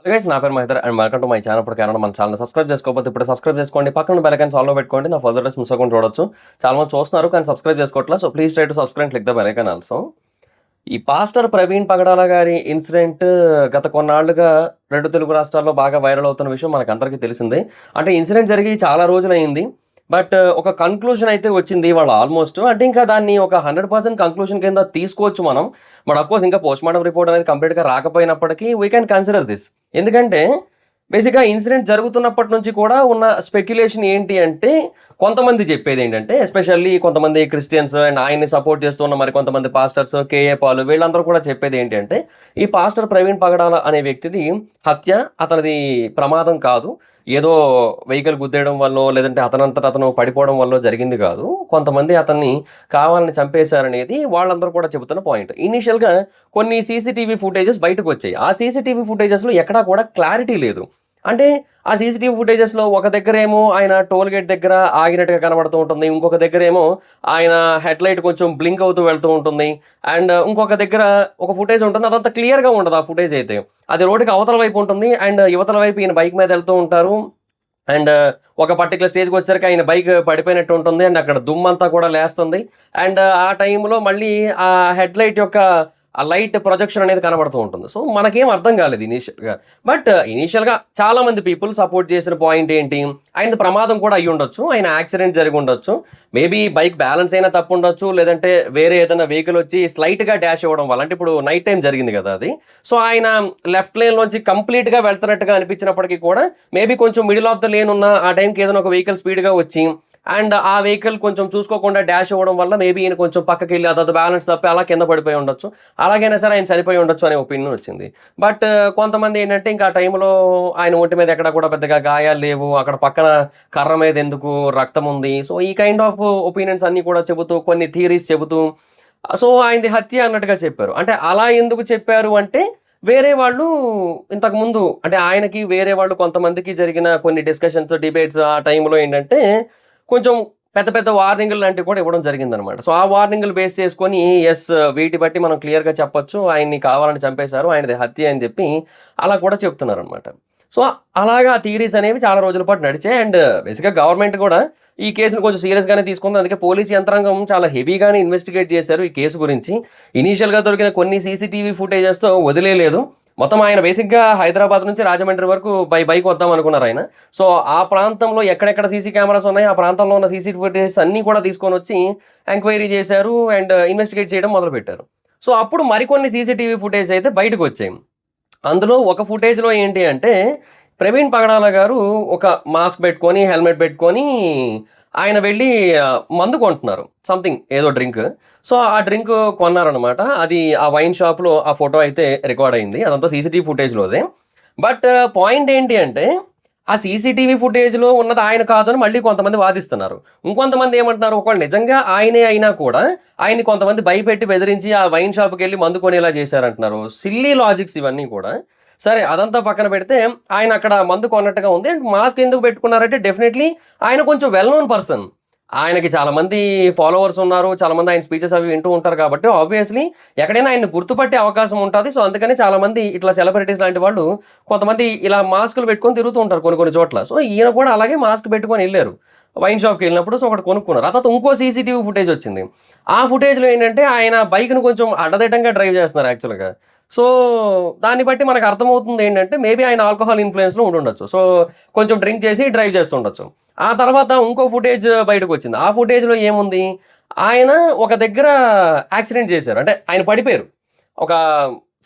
Hello guys, నా పేరు Mahender and welcome to my channel. ఇప్పుడు కేవలం మన ఛానల్ సబ్స్క్రైబ్ చేసుకోకపోతే ఇప్పుడు సబ్స్క్రైబ్ చేసుకోండి. పక్కన బెల్ ఐకాన్ ఆల్లో పెట్టుకోండి. నా ఫర్దర్ డేస్ మిస్ అవ్వకుండా చూడొచ్చు. చాలా మంది చూస్తున్నారు కానీ సబ్స్క్రైబ్ చేసుకోవట్లేదు. So please try to subscribe, click the bell icon also. ఈ పాస్టర్ ప్రవీణ్ పగడాల గారి ఇన్సిడెంట్ గత కొన్నాళ్లుగా రెండు తెలుగు రాష్ట్రాల్లో బాగా వైరల్ అవుతున్న విషయం మనకందరికీ తెలిసిందే. అంటే ఇన్సిడెంట్ జరిగి చాలా రోజులైంది. బట్ ఒక కన్క్లూజన్ అయితే వచ్చింది ఇవాళ ఆల్మోస్ట్. అంటే ఇంకా దాన్ని ఒక 100% కంక్లూజన్ కింద తీసుకోవచ్చు మనం. బట్ అఫ్కోర్స్ ఇంకా పోస్ట్ మార్టం రిపోర్ట్ అనేది కంప్లీట్గా రాకపోయినప్పటికీ వీ క్యాన్ కన్సిడర్ దిస్. ఎందుకంటే బేసిక్గా ఇన్సిడెంట్ జరుగుతున్నప్పటి నుంచి కూడా ఉన్న స్పెక్యులేషన్ ఏంటి అంటే, కొంతమంది చెప్పేది ఏంటంటే, ఎస్పెషల్లీ కొంతమంది క్రిస్టియన్స్ అండ్ ఆయన్ని సపోర్ట్ చేస్తున్న మరి కొంతమంది పాస్టర్స్, కేఏ పాల్, వీళ్ళందరూ కూడా చెప్పేది ఏంటి అంటే, ఈ పాస్టర్ ప్రవీణ్ పగడాల అనే వ్యక్తిది హత్య, అతనిది ప్రమాదం కాదు, ఏదో వెహికల్ గుద్దేయడం వల్ల లేదంటే అతనంతట అతను పడిపోవడం వల్ల జరిగింది కాదు, కొంతమంది అతన్ని కావాలని చంపేశారనేది వాళ్ళందరూ కూడా చెబుతున్న పాయింట్. ఇనీషియల్గా కొన్ని సీసీటీవీ ఫుటేజెస్ బయటకు వచ్చాయి. ఆ సీసీటీవీ ఫుటేజెస్లో ఎక్కడా కూడా క్లారిటీ లేదు. అంటే ఆ సీసీటీవీ ఫుటేజెస్లో ఒక దగ్గర ఏమో ఆయన టోల్ గేట్ దగ్గర ఆగినట్టుగా కనబడుతూ ఉంటుంది, ఇంకొక దగ్గర ఏమో ఆయన హెడ్ లైట్ కొంచెం బ్లింక్ అవుతూ వెళ్తూ ఉంటుంది, అండ్ ఇంకొక దగ్గర ఒక ఫుటేజ్ ఉంటుంది, అదంతా క్లియర్గా ఉండదు. ఆ ఫుటేజ్ అయితే అది రోడ్డుకి అవతల వైపు ఉంటుంది అండ్ యువతల వైపు ఈయన బైక్ మీద వెళ్తూ ఉంటారు. అండ్ ఒక పర్టికులర్ స్టేజ్కి వచ్చేసరికి ఆయన బైక్ పడిపోయినట్టు ఉంటుంది అండ్ అక్కడ దుమ్మంతా కూడా లేస్తుంది. అండ్ ఆ టైంలో మళ్ళీ ఆ హెడ్ లైట్ యొక్క ఆ లైట్ ప్రొజెక్షన్ అనేది కనబడుతూ ఉంటుంది. సో మనకేం అర్థం కాలేదు ఇనీషియల్గా. బట్ ఇనీషియల్గా చాలా మంది పీపుల్ సపోర్ట్ చేసిన పాయింట్ ఏంటి, ఆయన ప్రమాదం కూడా అయ్యి ఉండొచ్చు, ఆయన యాక్సిడెంట్ జరిగి ఉండొచ్చు, మేబీ బైక్ బ్యాలెన్స్ అయినా తప్పు ఉండొచ్చు, లేదంటే వేరే ఏదైనా వెహికల్ వచ్చి స్లైట్గా డాష్ ఇవ్వడం వల్ల. అంటే ఇప్పుడు నైట్ టైం జరిగింది కదా అది. సో ఆయన లెఫ్ట్ లేన్లోంచి కంప్లీట్గా వెళ్తున్నట్టుగా అనిపించినప్పటికీ కూడా మేబీ కొంచెం మిడిల్ ఆఫ్ ద లేన్ ఉన్న ఆ టైంకి ఏదైనా ఒక వెహికల్ స్పీడ్గా వచ్చి అండ్ ఆ వెహికల్ కొంచెం చూసుకోకుండా డాష్ ఇవ్వడం వల్ల మేబీ ఈయన కొంచెం పక్కకి వెళ్ళి అదొక బ్యాలెన్స్ తప్పి అలా కింద పడిపోయి ఉండొచ్చు, అలాగైనా సరే ఆయన చనిపోయి ఉండొచ్చు అనే ఒపీనియన్ వచ్చింది. బట్ కొంతమంది ఏంటంటే ఇంకా ఆ టైంలో ఆయన ఒంటి మీద ఎక్కడ కూడా పెద్దగా గాయాలు లేవు, అక్కడ పక్కన కర్ర మీద ఎందుకు రక్తం ఉంది, సో ఈ కైండ్ ఆఫ్ ఒపీనియన్స్ అన్నీ కూడా చెబుతూ కొన్ని థియరీస్ చెబుతూ సో ఆయనది హత్య అన్నట్టుగా చెప్పారు. అంటే అలా ఎందుకు చెప్పారు అంటే, వేరే వాళ్ళు ఇంతకుముందు అంటే ఆయనకి వేరే వాళ్ళు కొంతమందికి జరిగిన కొన్ని డిస్కషన్స్, డిబేట్స్ ఆ టైంలో ఏంటంటే కొంచెం పెద్ద పెద్ద వార్నింగ్లు లాంటివి కూడా ఇవ్వడం జరిగిందనమాట. సో ఆ వార్నింగ్లు బేస్ చేసుకొని యెస్, వీటి బట్టి మనం క్లియర్‌గా చెప్పొచ్చు, ఆయన్ని కావాలని చంపేశారు, ఆయనది హత్య అని చెప్పి అలా కూడా చెప్తున్నారనమాట. సో అలాగా థియరీస్ అనేవి చాలా రోజుల పాటు నడిచాయి. అండ్ బేసిక్‌గా గవర్నమెంట్ కూడా ఈ కేసును కొంచెం సీరియస్‌గానే తీసుకుంది. అందుకే పోలీస్ యంత్రాంగం చాలా హెవీగానే ఇన్వెస్టిగేట్ చేశారు ఈ కేసు గురించి. ఇనీషియల్‌గా దొరికిన కొన్ని సీసీటీవీ ఫుటేజెస్‌తో వదిలేయలేదు. మొత్తం ఆయన బేసిక్‌గా హైదరాబాద్ నుంచి రాజమండ్రి వరకు బైక్ వద్దాం అనుకున్నారు ఆయన. సో ఆ ప్రాంతంలో ఎక్కడెక్కడ సీసీ కెమెరాస్ ఉన్నాయో ఆ ప్రాంతంలో ఉన్న సీసీ ఫుటేజెస్ అన్నీ కూడా తీసుకొనొచ్చి ఎంక్వైరీ చేశారు అండ్ ఇన్వెస్టిగేట్ చేయడం మొదలుపెట్టారు. సో అప్పుడు మరికొన్ని సీసీటీవీ ఫుటేజ్ అయితే బయటకొచ్చాయి. అందులో ఒక ఫుటేజ్‌లో ఏంటి అంటే, ప్రవీణ్ పగడాల గారు ఒక మాస్క్ పెట్టుకొని, హెల్మెట్ పెట్టుకొని ఆయన వెళ్ళి మందు కొంటున్నారు. సంథింగ్ ఏదో డ్రింక్. సో ఆ డ్రింక్ కొన్నారనమాట. అది ఆ వైన్ షాప్‌లో ఆ ఫోటో అయితే రికార్డ్ అయింది. అదంతా సీసీటీవీ ఫుటేజ్‌లోదే. బట్ పాయింట్ ఏంటి అంటే, ఆ సీసీటీవీ ఫుటేజ్‌లో ఉన్నది ఆయన కాదని మళ్ళీ కొంతమంది వాదిస్తున్నారు. ఇంకొంతమంది ఏమంటున్నారు, ఒకవేళ నిజంగా ఆయనే అయినా కూడా ఆయన్ని కొంతమంది భయపెట్టి బెదిరించి ఆ వైన్ షాప్‌కెళ్ళి మందు కొనేలా చేశారంటున్నారు. సిల్లీ లాజిక్స్ ఇవన్నీ కూడా. సరే అదంతా పక్కన పెడితే ఆయన అక్కడ మందు కొన్నట్టుగా ఉంది. అండ్ మాస్క్ ఎందుకు పెట్టుకున్నారంటే డెఫినెట్‌లీ ఆయన కొంచెం వెల్ నోన్ పర్సన్. ఆయనకి చాలామంది ఫాలోవర్స్ ఉన్నారు. చాలామంది ఆయన స్పీచెస్ అవి వింటూ ఉంటారు కాబట్టి ఆబ్వియస్‌లీ ఎక్కడైనా ఆయన్ని గుర్తుపట్టే అవకాశం ఉంటది. సో అందుకని చాలామంది ఇట్లా సెలబ్రిటీస్ లాంటి వాళ్ళు కొంతమంది ఇలా మాస్కులు పెట్టుకొని తిరుగుతూ ఉంటారు కొన్ని కొన్ని చోట్ల. సో ఈయన కూడా అలాగే మాస్క్ పెట్టుకొని ఎళ్లారు. వైన్ షాప్‌కెళ్ళినప్పుడు సో ఒకటి కొనుక్కున్నారు. ఆ తర్వాత ఇంకో సీసీటీవీ ఫుటేజ్ వచ్చింది. ఆ ఫుటేజ్‌లో ఏంటంటే ఆయన బైక్‌ని కొంచెం అడ్డదిడ్డంగా డ్రైవ్ చేస్తున్నారు యాక్చువల్‌గా. సో దాన్ని బట్టి మనకు అర్థమవుతుంది ఏంటంటే మేబీ ఆయన ఆల్కహాల్ ఇన్‌ఫ్లూయెన్స్‌లో ఉండుండొచ్చు. సో కొంచెం డ్రింక్ చేసి డ్రైవ్ చేస్తుండొచ్చు. ఆ తర్వాత ఇంకో ఫుటేజ్ బయటకొచ్చింది. ఆ ఫుటేజ్‌లో ఏముంది, ఆయన ఒక దగ్గర యాక్సిడెంట్ చేశారు. అంటే ఆయన పడిపోయారు. ఒక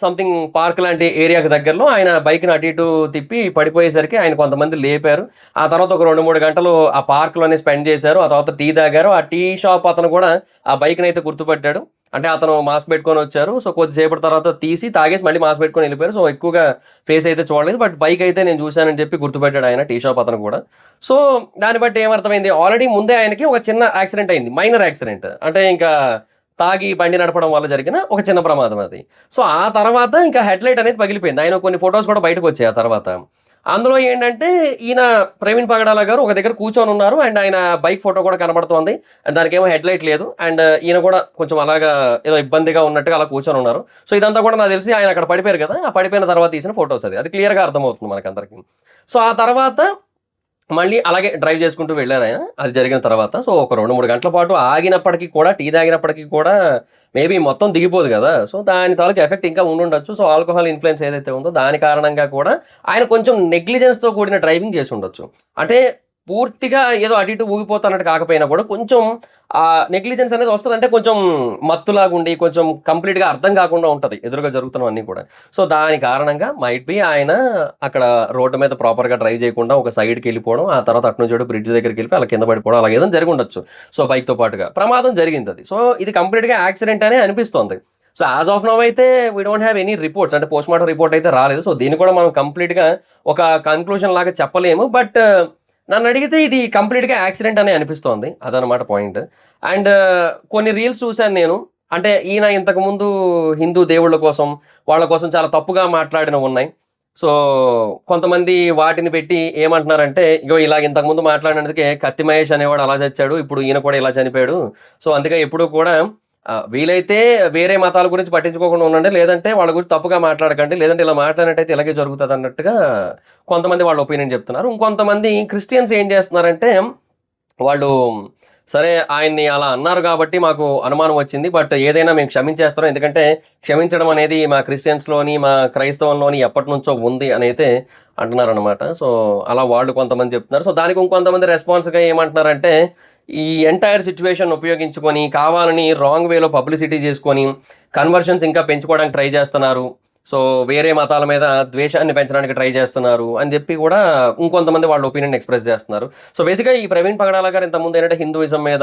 సంథింగ్ పార్క్ లాంటి ఏరియాకి దగ్గరలో ఆయన బైక్‌ని అటు ఇటు తిప్పి పడిపోయేసరికి ఆయన కొంతమంది లేపారు. ఆ తర్వాత ఒక 2, 3 గంటలు ఆ పార్క్‌లోనే స్పెండ్ చేశారు. ఆ తర్వాత టీ తాగారు. ఆ టీ షాప్ అతను కూడా ఆ బైక్‌నైతే గుర్తుపట్టాడు. అంటే అతను మాస్క్ పెట్టుకొనొచ్చారు. సో కొద్దిసేపటి తర్వాత తీసి తాగేసి మళ్ళీ మాస్క్ పెట్టుకొని ఎళ్ళిపోయారు. సో ఎక్కువగా ఫేస్ అయితే చూడలేదు. బట్ బైక్ అయితే నేను చూశానని చెప్పి గుర్తుపట్టాడు ఆయన టీ షాప్ అతను కూడా. సో దాన్ని బట్టి ఏమర్థమైంది, ఆల్రెడీ ముందే ఆయనకి ఒక చిన్న యాక్సిడెంట్ అయింది. Minor accident. అంటే ఇంకా తాగి బండి నడపడం వల్ల జరిగిన ఒక చిన్న ప్రమాదం అది. సో ఆ తర్వాత ఇంకా హెడ్‌లైట్ అనేది పగిలిపోయింది. ఆయన కొన్ని ఫోటోస్ కూడా బయటకొచ్చాయి ఆ తర్వాత. అందులో ఏంటంటే ఈయన ప్రవీణ్ పగడాల గారు ఒక దగ్గర కూర్చొని ఉన్నారు అండ్ ఆయన బైక్ ఫోటో కూడా కనబడుతోంది. దానికేమో హెడ్‌లైట్ లేదు. అండ్ ఈయన కూడా కొంచెం అలాగా ఏదో ఇబ్బందిగా ఉన్నట్టుగా అలా కూర్చొని ఉన్నారు. సో, ఇదంతా కూడా నాకు తెలిసి ఆయన అక్కడ పడిపోయారు కదా! ఆ పడిపోయిన తర్వాత తీసిన ఫోటోస్ అది. అది క్లియర్‌గా అర్థమవుతుంది మనకందరికి. సో, ఆ తర్వాత మళ్ళీ అలాగే డ్రైవ్ చేసుకుంటూ వెళ్లారాయన. అది జరిగిన తర్వాత. సో, ఒక 2, 3 గంటల పాటు ఆగినప్పటికి కూడా, టీ తాగినప్పటికి కూడా మేబీ మొత్తం దిగిపోదు గదా! సో, దాని తాలూకు ఎఫెక్ట్ ఇంకా ఉండుండొచ్చు. సో, ఆల్కహాల్ ఇన్‌ఫ్లూయెన్స్ ఏదైతే ఉందో దాని కారణంగా కూడా ఆయన కొంచెం నెగ్లిజెన్స్‌తో కూడిన డ్రైవింగ్ చేసుండొచ్చు. అంటే పూర్తిగా ఏదో అటు ఇటు ఊగిపోతున్నట్టు కాకపోయినా కూడా కొంచెం నెగ్లిజెన్స్ అనేది వస్తదంటే కొంచెం మత్తులాగుండి, కొంచెం కంప్లీట్‌గా అర్థం కాకుండా ఉంటది. ఎదురుగా జరుగుతున్నవన్నీ కూడా. సో, దాని కారణంగా మైట్ బీ ఆయన అక్కడ రోడ్డు మీద ప్రాపర్‌గా డ్రైవ్ చేయకుండా ఒక సైడ్‌కెళ్ళిపోవడం, ఆ తర్వాత అటు నుంచి అటు బ్రిడ్జ్ దగ్గరికెళ్ళిపోయి అలా కింద పడిపోవడం అలాగ ఏదైనా జరిగుండొచ్చు. సో, బైక్‌తో పాటుగా. ప్రమాదం జరిగిందది. సో, ఇది కంప్లీట్‌గా యాక్సిడెంట్ అనే అనిపిస్తోంది. సో, యాస్ ఆఫ్ నౌ అయితే we don't have any reports అంటే పోస్ట్‌మార్టం రిపోర్ట్ అయితే రాలేదు. సో, దీన్ని కూడా మనం కంప్లీట్‌గా ఒక కన్క్లూజన్ లాగా చెప్పలేము. బట్ నన్నడిగితే ఇది కంప్లీట్‌గా యాక్సిడెంట్ అనే అనిపిస్తోంది. అదనమాట పాయింట్. అండ్ కొన్ని రీల్స్ చూసాను నేను. అంటే ఈయన ఇంతకుముందు హిందూ దేవుళ్ళ కోసం, వాళ్ళ కోసం చాలా తప్పుగా మాట్లాడినవున్నాయి. సో, కొంతమంది వాటిని పెట్టి ఏమంటున్నారంటే, ఇగో ఇలాగ ఇంతకుముందు మాట్లాడినందుకే కత్తి మహేష్ అనేవాడు అలా చచ్చాడు. ఇప్పుడు ఈయన కూడా ఇలా చనిపోయాడు. సో, అందుకే ఎప్పుడూ కూడా వీలైతే వేరే మతాల గురించి పట్టించుకోకుండా ఉండండి. లేదంటే వాళ్ళ గురించి తప్పుగా మాట్లాడకండి. లేదంటే ఇలా మాట్లాడినట్టయితే ఇలాగే జరుగుతదన్నట్టుగా కొంతమంది వాళ్ళ ఒపీనియన్ చెప్తున్నారు. ఇంకొంతమంది క్రిస్టియన్స్ ఏం చేస్తున్నారంటే, వాళ్ళు సరే ఆయన్ని అలా అన్నారు గాబట్టి మాకు అనుమానం వచ్చింది. బట్ ఏదైనా మేము క్షమించేస్తున్నాం. ఎందుకంటే క్షమించడం అనేది మా క్రిస్టియన్స్‌లోని, మా క్రైస్తవంలోని ఎప్పటినుంచో ఉంది అనైతే అంటున్నారనమాట. సో, అలా వాళ్ళు కొంతమంది చెప్తున్నారు. సో, దానికి ఇంకొంతమంది రెస్పాన్స్‌గా ఏమంటున్నారంటే, ఈ ఎంటైర్ సిట్యుయేషన్‌ని ఉపయోగించుకొని కావాలని రాంగ్ వేలో పబ్లిసిటీ చేసుకొని, కన్వర్షన్స్ ఇంకా పెంచుకోవడానికి ట్రై చేస్తున్నారు. సో, వేరే మతాల మీద ద్వేషాన్ని పెంచడానికి ట్రై చేస్తున్నారు అని జెప్పి గూడా ఇంకొంతమంది వాళ్ళ ఒపీనియన్ ఎక్స్‌ప్రెస్ జేస్తున్నారు. సో, బేసిక్‌గా ఈ ప్రవీణ్ పగడాల గారు ఇంతకుముందు ఏంటంటే హిందూయిజం మీద,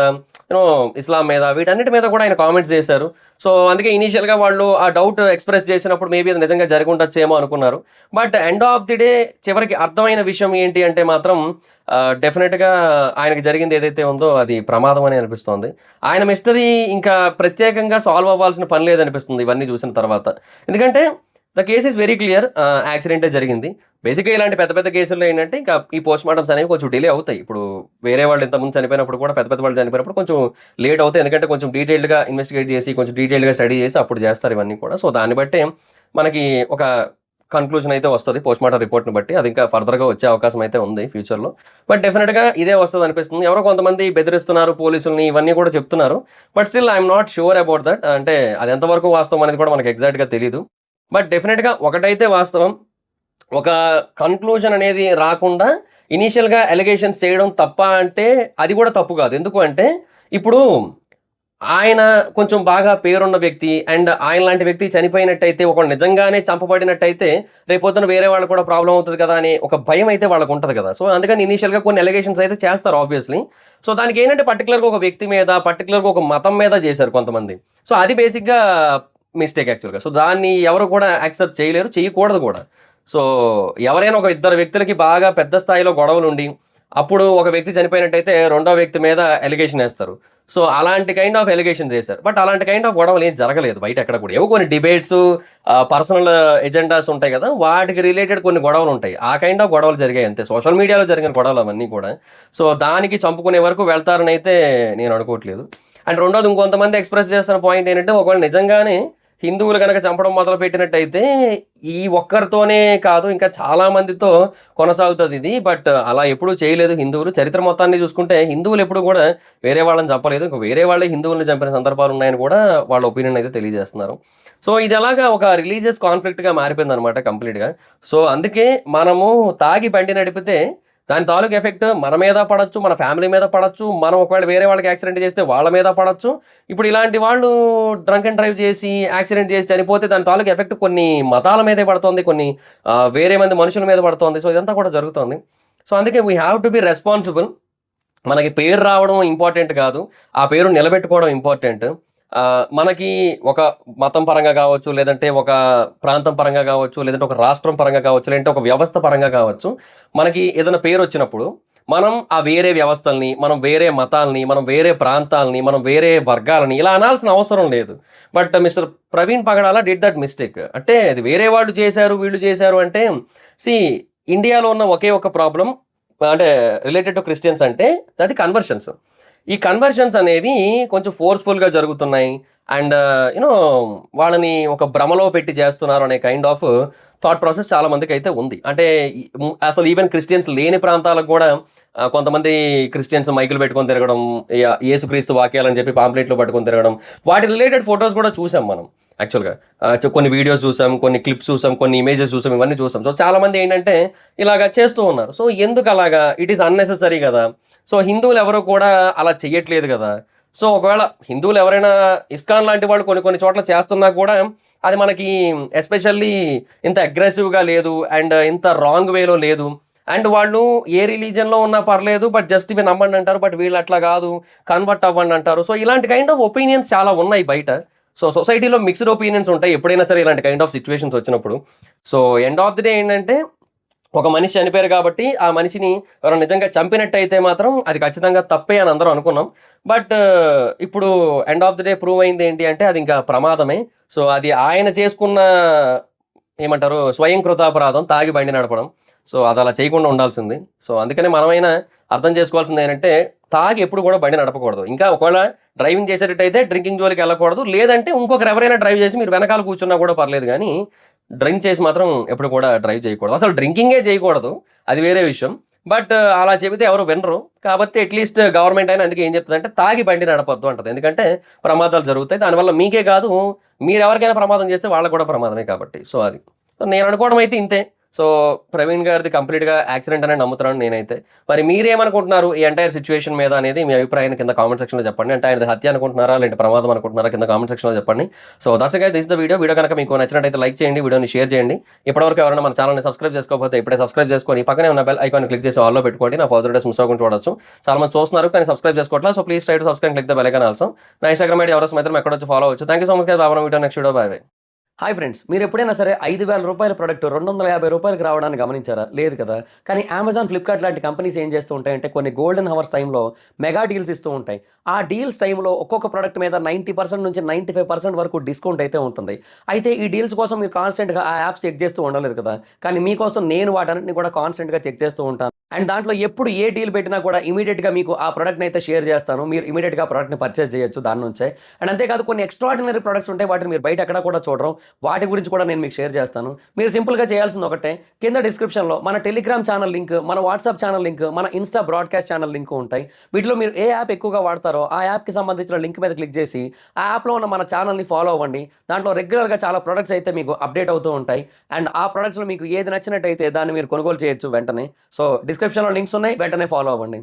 ఇస్లాం మీద వీటన్నిటి మీద కూడా ఆయన కామెంట్స్ జేశారు. సో, అందుకే ఇనీషియల్‌గా వాళ్ళు ఆ డౌట్ ఎక్స్‌ప్రెస్ చేసినప్పుడు మేబీ అది నిజంగా జరిగుండొచ్చేమో అనుకున్నారు. But end of the day చివరికి అర్థమైన విషయం ఏంటి అంటే మాత్రం డెఫినిట్‌గా ఆయనకి జరిగింది ఏదైతే ఉందో అది ప్రమాదం అనే అనిపిస్తోంది. ఆయన మిస్టరీ ఇంకా ప్రత్యేకంగా సాల్వ్ అవ్వాల్సిన పని లేదనిపిస్తుంది ఇవన్నీ చూసిన తర్వాత. ఎందుకంటే the case is very clear. యాక్సిడెంటే జరిగింది. బేసిక్‌గా ఇలాంటి పెద్ద పెద్ద కేసుల్లో ఏంటంటే ఇంకా ఈ పోస్ట్‌మార్టమ్స్ అనేవి కొంచెం డిలే అవుతాయి. ఇప్పుడు వేరే వాళ్ళు ఇంతకుముందు చనిపోయినప్పుడు కూడా పెద్ద పెద్ద వాళ్ళు చనిపోయినప్పుడు కొంచెం లేట్ అవుతాయి. ఎందుకంటే కొంచెం డీటెయిల్డ్‌గా ఇన్వెస్టిగేట్ చేసి, కొంచెం డీటెయిల్డ్‌గా స్టడీ చేసి అప్పుడు చేస్తారు ఇవన్నీ కూడా. సో, దాన్ని బట్టే మనకి ఒక కన్క్లూజన్ అయితే వస్తది. పోస్ట్‌మార్టం రిపోర్ట్‌ని బట్టి. అది ఇంకా ఫర్దర్‌గా వచ్చే అవకాశం అయితే ఉంది ఫ్యూచర్‌లో. బట్ డెఫినిట్‌గా ఇదే వస్తదనిపిస్తుంది. ఎవరో కొంతమంది బెదిరిస్తున్నారు పోలీసుల్ని ఇవన్నీ కూడా చెప్తున్నారు. But still I am not sure about that. అంటే అది ఎంతవరకు వాస్తవం అనేది కూడా మనకు ఎగ్జాక్ట్‌గా తెలీదు. బట్ డెఫినిట్‌గా ఒకటైతే వాస్తవం. ఒక కన్క్లూజన్ అనేది రాకుండా ఇనీషియల్‌గా అలిగేషన్స్ చేయడం తప్పా అంటే అది కూడా తప్పు కాదు. ఎందుకు అంటే ఇప్పుడు ఆయన కొంచెం బాగా పేరున్న వ్యక్తి అండ్ ఆయన లాంటి వ్యక్తి చనిపోయినట్టయితే ఒకడు నిజంగానే చంపబడినట్టయితే రేపొద్దున వేరే వాళ్ళకి కూడా ప్రాబ్లమ్ అవుతది కదా! అనే ఒక భయం అయితే వాళ్ళకుంటది కదా! సో, అందుకని ఇనీషియల్‌గా కొన్ని అలిగేషన్స్ అయితే చేస్తారు ఆబ్వియస్‌లీ. సో, దానికేంటంటే పర్టిక్యులర్‌గా ఒక వ్యక్తి మీద, పర్టిక్యులర్‌గా ఒక మతం మీద చేశారు కొంతమంది. సో, అది బేసిక్‌గా మిస్టేక్ యాక్చువల్‌గా. సో, దాన్ని ఎవరు కూడా యాక్సెప్ట్ చేయలేరు. చేయకూడదు కూడా. సో, ఎవరైనా ఒక ఇద్దరు వ్యక్తులకి బాగా పెద్ద స్థాయిలో గొడవలుండి, అప్పుడు ఒక వ్యక్తి చనిపోయినట్టయితే రెండో వ్యక్తి మీద అలిగేషన్ ఏస్తారు. సో, అలాంటి కైండ్ ఆఫ్ అలిగేషన్స్ ఏశారు. బట్ అలాంటి కైండ్ ఆఫ్ గొడవలేం జరగలేదు బయట ఎక్కడ కూడా. ఏవో కొన్ని డిబేట్సు పర్సనల్ ఎజెండాస్ ఉంటాయి గదా! వాటికి రిలేటెడ్ కొన్ని గొడవలుంటాయి. ఆ కైండ్ ఆఫ్ గొడవలు జరిగాయి అంతే. సోషల్ మీడియాలో జరిగిన గొడవలు అవన్నీ కూడా. సో, దానికి చంపుకునే వరకు వెళ్తారనైతే నేను అనుకోవట్లేదు. అండ్ రెండోది ఇంకొంతమంది ఎక్స్‌ప్రెస్ చేస్తున్న పాయింట్ ఏంటంటే, ఒకవేళ నిజంగానే హిందువులు గనక చంపడం మొదలుపెట్టినట్టయితే, ఈ ఒక్కరితోనే కాదు ఇంకా చాలా మందితో కొనసాగుతదిది. బట్ అలా ఎప్పుడూ చేయలేదు హిందువులు. చరిత్ర మొత్తాన్ని చూసుకుంటే హిందువులు ఎప్పుడు కూడా వేరే వాళ్ళని చంపలేదు. ఇంక వేరే వాళ్ళే హిందువుల్ని చంపిన సందర్భాలున్నాయని కూడా వాళ్ళ ఒపీనియన్ అయితే తెలియజేస్తున్నారు. సో, ఇది ఎలాగా ఒక రిలీజియస్ కాన్‌ఫ్లిక్ట్‌గా మారిపోయిందనమాట కంప్లీట్‌గా. సో, అందుకే మనము తాగి బండి నడిపితే దాని తాలూకు ఎఫెక్ట్ మన మీద పడొచ్చు, మన ఫ్యామిలీ మీద పడొచ్చు. మనం ఒకవేళ వేరే వాళ్ళకి యాక్సిడెంట్ చేస్తే వాళ్ళ మీద పడొచ్చు. ఇప్పుడు ఇలాంటి వాళ్ళు డ్రంక్ అండ్ డ్రైవ్ చేసి, యాక్సిడెంట్ చేసి చనిపోతే దాని తాలూకు ఎఫెక్ట్ కొన్ని మతాల మీదే పడుతోంది. కొన్ని వేరే మంది మనుషుల మీద పడుతోంది. సో, ఇదంతా కూడా జరుగుతోంది. సో, అందుకే we have to be responsible. మనకి పేరు రావడం ఇంపార్టెంట్ కాదు. ఆ పేరు నిలబెట్టుకోవడం ఇంపార్టెంట్. మనకి ఒక మతం పరంగా గావచ్చు, లేదంటే ఒక ప్రాంతం పరంగా గావచ్చు, లేదంటే ఒక రాష్ట్రం పరంగా కావచ్చు, లేదంటే ఒక వ్యవస్థ పరంగా కావచ్చు. మనకి ఏదైనా పేరొచ్చినప్పుడు, మనం ఆ వేరే వ్యవస్థల్ని, మనం వేరే మతాల్ని, మనం వేరే ప్రాంతాల్ని, మనం వేరే వర్గాలని ఇలా అనాల్సిన అవసరం లేదు. But mister Praveen Pagadala did that mistake. అంటే అది వేరే వాళ్ళు చేశారు, వీళ్ళు చేశారు అంటే సీ ఇండియాలో ఉన్న ఒకే ఒక ప్రాబ్లం అంటే రిలేటెడ్ టు క్రిస్టియన్స్ అంటే అది కన్వర్షన్స్. ఈ కన్వర్షన్స్ అనేవి కొంచెం ఫోర్స్‌ఫుల్‌గా జరుగుతున్నాయి. అండ్ యూనో వాళ్ళని ఒక భ్రమలో పెట్టి చేస్తున్నారు అనే కైండ్ ఆఫ్ థాట్ ప్రాసెస్ చాలా మందికైతే ఉంది. అంటే అసలు ఈవెన్ క్రిస్టియన్స్ లేని ప్రాంతాలకు గూడా కొంతమంది క్రిస్టియన్స్ మైకులు పెట్టుకొని తిరగడం, యేసుక్రీస్తు వాక్యాలని చెప్పి పాంప్లెట్లు పట్టుకొని తిరగడం. వాటి రిలేటెడ్ ఫోటోస్ కూడా చూసాం మనం యాక్చువల్‌గా. కొన్ని వీడియోస్ చూసాం, కొన్ని క్లిప్స్ చూసాం, కొన్ని ఇమేజెస్ చూసాం, ఇవన్నీ చూసాం. సో చాలామంది ఏంటంటే ఇలాగ చేస్తూ ఉన్నారు. సో ఎందుకలాగా? ఇట్ ఈస్ అన్నెసెసరీ గదా! సో హిందువులు ఎవరు కూడా అలా చెయ్యట్లేదు గదా! సో ఒకవేళ హిందువులు ఎవరైనా ఇస్కాన్ లాంటి వాళ్ళు కొన్ని కొన్ని చోట్ల చేస్తున్నా కూడా అది మనకి ఎస్పెషల్లీ ఇంత అగ్రెసివ్‌గా లేదు. అండ్ ఇంత రాంగ్ వేలో లేదు. అండ్ వాళ్ళు ఏ రిలీజియన్‌లో ఉన్నా పర్లేదు. బట్ జస్ట్ ఇవి నమ్మండి అంటారు. బట్ వీళ్ళు అట్లా గాదు. కన్వర్ట్ అవ్వండి అంటారు. సో ఇలాంటి కైండ్ ఆఫ్ ఒపీనియన్స్ చాలా ఉన్నాయి బయట. సో సొసైటీలో మిక్స్డ్ ఒపీనియన్స్ ఉంటాయి. ఎప్పుడైనా సరే ఇలాంటి కైండ్ ఆఫ్ సిట్యుయేషన్స్ వచ్చినప్పుడు. So end of the day ఏంటంటే ఒక మనిషి చనిపోయారు కాబట్టి ఆ మనిషిని ఎవరైనా నిజంగా చంపినట్టయితే మాత్రం అది ఖచ్చితంగా తప్పే అని అందరం అనుకున్నాం. బట్ ఇప్పుడు end of the day prove అయింది ఏంటి అంటే అది ఇంకా ప్రమాదమే. సో అది ఆయన చేసుకున్న ఏమంటారు స్వయం కృతాపరాధం తాగి బండి నడపడం. సో అది అలా చేయకుండా ఉండాల్సింది. సో అందుకనే మనమైనా అర్థం చేసుకోవాల్సింది ఏంటంటే తాగి ఎప్పుడు కూడా బండి నడపకూడదు. ఇంకా ఒకవేళ డ్రైవింగ్ చేసేటట్టయితే డ్రింకింగ్ జోలికి వెళ్ళకూడదు. లేదంటే ఇంకొకరు ఎవరైనా డ్రైవ్ చేసి మీరు వెనకాల కూర్చున్నా కూడా పర్లేదు గానీ డ్రింక్ చేసి మాత్రం ఎప్పుడు కూడా డ్రైవ్ చేయకూడదు. అసలు డ్రింకింగే చేయకూడదు. అది వేరే విషయం. బట్ అలా చెబితే ఎవరు వినరు. కాబట్టి అట్‌లీస్ట్ గవర్నమెంట్ అయినా అందుకే ఏం చెప్తదంటే తాగి బండి నడపొద్దు అంటది. ఎందుకంటే ప్రమాదాలు జరుగుతాయి. దానివల్ల మీకే కాదు మీరెవరికైనా ప్రమాదం చేస్తే వాళ్ళకి కూడా ప్రమాదమే కాబట్టి. సో అది. సో నేను అనుకోవడం అయితే ఇంతే. సో ప్రవీణ్ గారిది కంప్లీట్‌గా యాక్సిడెంట్ అనే నమ్ముతున్నాను నేనైతే. మరి మీరేమనుకుంటున్నారు ఈ ఎంటైర్ సిట్యుయేషన్ మీద అనేది మీ అభిప్రాయాన్ని కింద కామెంట్ సెక్షన్‌లో చెప్పండి. అంటే ఆయనది హత్య అనుకుంటున్నారా? లేదంటే ప్రమాదం అనుకుంటున్నారా? కింద కామెంట్ సెక్షన్‌లో చెప్పండి. So that's it guys this the video. Video కనుక మీకు నచ్చినట్టయితే లైక్ చేయండి. వీడియోని షేర్ చేయండి. ఇప్పటివరకు ఎవరైనా మన ఛానెల్‌ని సబ్స్క్రైబ్ చేసుకోకపోతే ఇప్పుడే సబ్స్క్రైబ్ చేసుకొని పక్కనే ఉన్న బెల్ ఐకాన్ క్లిక్ చేసి ఆల్‌లో పెట్టుకోండి. నా ఫర్దర్ వీడియోస్ మిస్ అవ్వకుండా చూడొచ్చు. చాలా మంది చూస్తున్నారు కానీ సబ్స్క్రైబ్ చేసుకోవట్లేదు. So please try to subscribe click the bell icon also. నా ఇన్‌స్టాగ్రామ్ ఐడీ ఎవరైనా మాత్రం ఎక్కడొచ్చి ఫాలో అవ్వచ్చు. Thank you so much guys. Bye from next video. Bye bye. Hi friends, మీరు ఎప్పుడైనా సరే రూ. 5,000 ప్రొడక్ట్ రూ. 250కి రావడాన్ని గమనించారా? లేదు కదా! కానీ అమెజాన్, ఫ్లిప్‌కార్ట్ లాంటి కంపెనీస్ ఏం చేస్తూ ఉంటాయంటే కొన్ని గోల్డెన్ హవర్స్ టైమ్‌లో మెగా డీల్స్ ఇస్తూ ఉంటాయి. ఆ డీల్స్ టైమ్‌లో ఒక్కొక్క ప్రొడక్ట్ మీద 90% నుంచి 95% వరకు డిస్కౌంట్ అయితే ఉంటుంది. అయితే ఈ డీల్స్ కోసం మీరు కాన్స్టెంట్‌గా ఆ యాప్స్ చెక్ చేస్తూ ఉండలేరు కదా! కానీ మీకోసం నేను వాటన్నిటిని కూడా కాన్స్టెంట్‌గా చెక్ చేస్తూ ఉంటాను. అండ్ దాంట్లో ఎప్పుడు ఏ డీల్ పెట్టినా కూడా ఇమ్మీడియేట్‌గా మీకు ఆ ప్రొడక్ట్‌ని అయితే షేర్ చేస్తాను. మీరు ఇమ్మీడియేట్‌గా ఆ ప్రొడక్ట్‌ని పర్చేజ్ చేయొచ్చు దాని నుంచే. అండ్ అంతేకాదు కొన్ని ఎక్స్ట్రార్డినరీ ప్రొడక్ట్స్ ఉంటాయి. వాటిని మీరు బయట ఎక్కడా కూడా చూడరు. వాటి గురించి కూడా నేను మీకు షేర్ చేస్తాను. మీరు సింపుల్‌గా చేయాల్సింది ఒకటే, కింద డిస్క్రిప్షన్‌లో మన టెలిగ్రామ్ ఛానల్ లింక్, మన వాట్సాప్ ఛానల్ లింక్, మన ఇన్‌స్టా బ్రాడ్‌కాస్ట్ ఛానల్ లింక్ ఉంటాయి. వీటిలో మీరు ఏ యాప్ ఎక్కువగా వాడతారో ఆ యాప్‌కి సంబంధించిన లింక్ మీద క్లిక్ చేసి ఆ యాప్‌లో ఉన్న మన ఛానల్‌ని ఫాలో అవ్వండి. దాంట్లో రెగ్యులర్‌గా చాలా ప్రొడక్ట్స్ అయితే మీకు అప్డేట్ అవుతూ ఉంటాయి. అండ్ ఆ ప్రొడక్ట్స్‌లో మీకు ఏది నచ్చినట్టయితే దాన్ని మీరు కొనుగోలు చేయొచ్చు వెంటనే. సో డిస్క్రిప్షన్‌లో లింక్స్ ఉన్నాయి. వెంటనే ఫాలో అవ్వండి.